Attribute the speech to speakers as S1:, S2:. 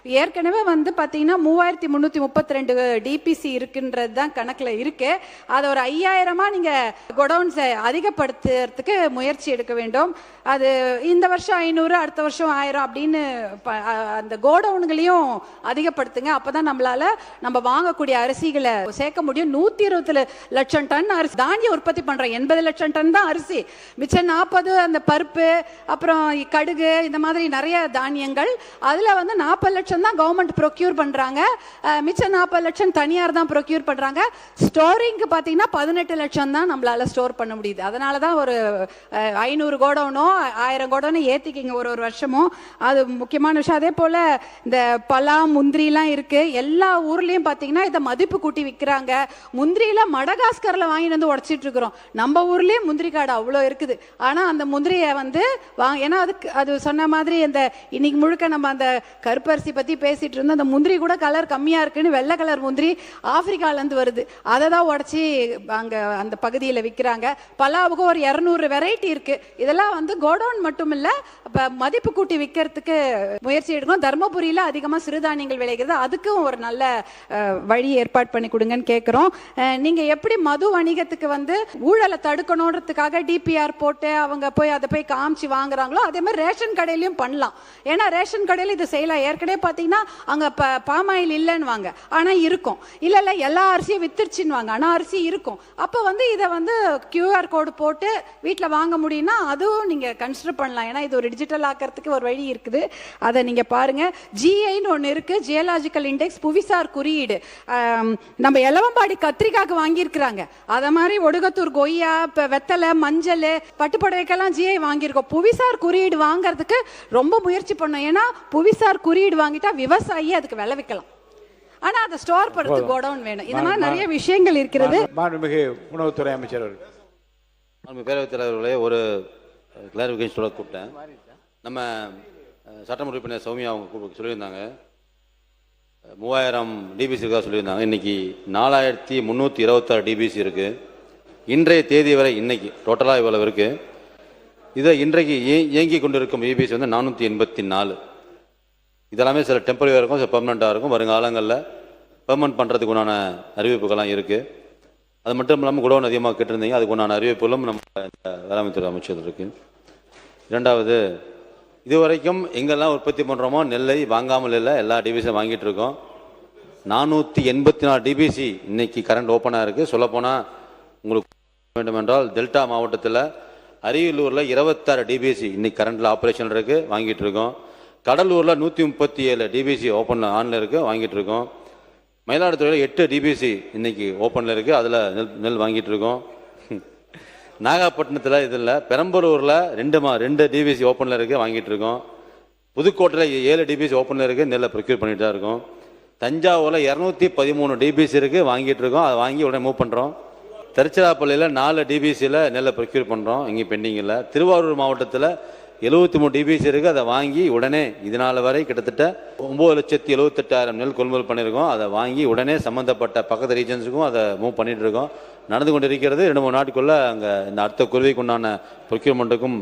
S1: ஏற்கனவே வந்து பார்த்தீங்கன்னா 3332 டிபிசி இருக்குன்றது தான் கணக்கில் இருக்கு. அதை ஒரு 5000 நீங்கள் குடவுன்ஸை அதிகப்படுத்துறதுக்கு முயற்சி எடுக்க வேண்டும். அது இந்த வருஷம் 500, அடுத்த வருஷம் 1000 அப்படின்னு அந்த கோடவுன்களையும் அதிகப்படுத்துங்க. அப்பதான் நம்ம வாங்கக்கூடிய அரிசிகளை சேர்க்க முடியும். 120 லட்சம் டன் அரிசி தானிய உற்பத்தி பண்றோம். 80 லட்சம் டன் தான் அரிசி, மிச்சம் 40 அந்த பருப்பு, அப்புறம் கடுகு, இந்த மாதிரி நிறைய தானியங்கள். அதுல வந்து 40 லட்சம் தான் கவர்மெண்ட் ப்ரொக்யூர் பண்றாங்க, மிச்சம் 40 லட்சம் தனியார் தான் ப்ரொக்யூர் பண்றாங்க. ஸ்டோரிங்க்கு பாத்தீங்கன்னா 18 லட்சம் தான் நம்மளால ஸ்டோர் பண்ண முடியுது. அதனாலதான் ஒரு 500 கோடவுனோ 1000 கோடவுனோ ஏத்திக்கிங்க ஒரு வருஷமும். அது முக்கியமான விஷயம். அதே போல இந்த பலா, முந்திரி எல்லாம் இருக்கு. எல்லா ஊர்லயும் பாத்தீங்கன்னா இதை மதிப்பு கூட்டி விற்கிறாங்க. முந்திரியில மடகாஸ்கர்ல வாங்கிட்டு வந்து உடைச்சிட்டு இருக்கிறோம். நம்ம ஊர்லயே முந்திரி காடு அவ்வளோ இருக்குது. ஆனா அந்த முந்திரியை வந்து ஏன்னா அது சொன்ன மாதிரி இந்த இன்னைக்கு முழுக்க நம்ம அந்த கருப்பரிசி பத்தி பேசிட்டு இருந்தோம். அந்த முந்திரி கூட கலர் கம்மியா இருக்குன்னு வெள்ளை கலர் முந்திரி ஆப்பிரிக்கால இருந்து வருது. அதை தான் உடைச்சி அங்க அந்த பகுதியில் விற்கிறாங்க. பலாவுக்கு ஒரு 200 வெரைட்டி இருக்கு. இதெல்லாம் வந்து கோடவுன் மட்டும் இல்ல, மதிப்பு கூட்டி விற்கிறதுக்கு முயற்சி எடுக்கணும். தர்மபுரியில அதிகமா சிறுதானியங்கள் விளைகிறது. அதுக்கும் ஒரு நல்ல வழி ஏற்பாடு பண்ணி கொடுங்கன்னு கேட்கிறோம். நீங்க எப்படி மது வணிகத்துக்கு வந்து ஊழலை தடுக்கணும்ன்றதுக்காக டிபிஆர் போட்டு அவங்க அதை போய் காமிச்சு வாங்குறாங்களோ, அதே மாதிரி ரேஷன் கடையிலையும் பண்ணலாம். ஏன்னா ரேஷன் கடையில் இது செய்யலாம். ஏற்கனவே பார்த்தீங்கன்னா அங்க பாமாயில் இல்லைன்னு வாங்க, ஆனா இருக்கும். இல்ல எல்லா அரிசியும் வித்துருச்சுன்னு வாங்க, ஆனா அரிசி இருக்கும். அப்போ வந்து இதை வந்து QR கோடு போட்டு வீட்டில் வாங்க முடியும்னா அதுவும் நீங்க கன்சிடர் பண்ணலாம். ஏன்னா இது ஒரு டிஜிட்டல் ஆக்கிறதுக்கு ஒரு வழி இருக்குது. அதை நீங்க பாருங்க. ஜிஐன்னு ஒன்று இருக்கு, ஜியலாஜிக்கல் இண்டெக்ஸ், புவிசார் குறியீடு. நம்ம எலவம்பாடி கத்திரிக்காய்க்கு வாங்கியிருக்கிறாங்க. அதை மாதிரி ஒடுகத்தூர் கொய்யா, வெத்தலை, மஞ்சள், பட்டுப்புடவைக்கெல்லாம் ஜிஐ வாங்கியிருக்கோம். புவிசார் குறியீடு வாங்கறதுக்கு ரொம்ப முயற்சி பண்ணோம். ஏன்னா புவிசார் குறியீடு வாங்கிட்டா விவசாயி அதுக்கு விளைவிக்கலாம். ஆனா அதை ஸ்டோர் பண்றதுக்கு கோடவுன் வேணும். இந்த மாதிரி நிறைய விஷயங்கள் இருக்கிறது.
S2: மாண்புமிகு உணவுத்துறை அமைச்சர்
S3: பேரவைத் தலைவர்களே, ஒரு கிளாரிஃபிகேஷனோட கூப்பிட்டேன். நம்ம சட்டமன்ற உறுப்பினர் சௌமியா அவங்க சொல்லியிருந்தாங்க 3000 டிபிசி இருக்கா சொல்லியிருந்தாங்க. இன்னைக்கு 4326 டிபிசி இருக்கு. இன்றைய தேதி வரை இன்னைக்கு டோட்டலாக இவ்வளவு இருக்கு. இதை இன்றைக்கு இயங்கி கொண்டிருக்கும் டிபிசி வந்து 484. இதெல்லாமே சில டெம்பரரியாக இருக்கும், சில பெர்மனண்ட்டாக இருக்கும். வருங்காலங்களில் பெர்மனன்ட் பண்ணுறதுக்கு உண்டான அறிவிப்புகள்லாம் இருக்குது. அது மட்டும் இல்லாமல் குடோன் அதிகமாக கேட்டிருந்தீங்க, அதுக்கு உண்டான அறிவிப்புகளும் நம்ம வேளாண்மைத்துறை அமைச்சர் இருக்கு. இரண்டாவது, இதுவரைக்கும் எங்கெல்லாம் உற்பத்தி பண்ணுறோமோ நெல்லை வாங்காமல் இல்லை, எல்லா டிபிசியும் வாங்கிட்டு இருக்கோம். 484 டிபிசி இன்னைக்கு கரண்ட் ஓப்பனாக இருக்குது. சொல்லப்போனால் உங்களுக்கு வேண்டுமென்றால் டெல்டா மாவட்டத்தில் அரியலூரில் 26 டிபிசி இன்னைக்கு கரண்டில் ஆப்ரேஷன் இருக்குது, வாங்கிட்டு இருக்கோம். கடலூரில் 137 டிபிசி ஓப்பனில் ஆனில் இருக்குது, வாங்கிட்டு இருக்கோம். மயிலாடுதுறையில் 8 டிபிசி இன்னைக்கு ஓப்பனில் இருக்குது, அதில் நெல் வாங்கிட்டு இருக்கோம். நாகப்பட்டினத்தில் இதில் பெரம்பலூரில் 2 டிபிசி ஓப்பனில் இருக்குது, வாங்கிட்டு இருக்கோம். புதுக்கோட்டையில் 7 டிபிசி ஓப்பனில் இருக்குது, நெல்லை ப்ரொக்யூர் பண்ணிட்டு தான் இருக்கோம். தஞ்சாவூரில் 213 டிபிசி இருக்குது, வாங்கிட்டு இருக்கோம். அதை வாங்கி உடனே மூவ் பண்ணுறோம். திருச்சிராப்பள்ளியில் 4 டிபிசியில் நெல்லை ப்ரொக்யூர் பண்ணுறோம், இங்கே பெண்டிங் இல்லை. திருவாரூர் மாவட்டத்தில் 73 டிபிசி இருக்குது, அதை வாங்கி உடனே இதனால் வரை கிட்டத்தட்ட 9,78,000 நெல் கொள்முதல் பண்ணியிருக்கோம். அதை வாங்கி உடனே சம்மந்தப்பட்ட பக்கத்து ரீஜன்ஸுக்கும் அதை மூவ் பண்ணிட்டு இருக்கோம். நடந்து கொண்டு இருக்கிறது. 2-3 நாட்டுக்குள்ளே அங்கே இந்த அடுத்த குருவிக்கு உண்டான ப்ரொக்யூர்மெண்ட்டுக்கும்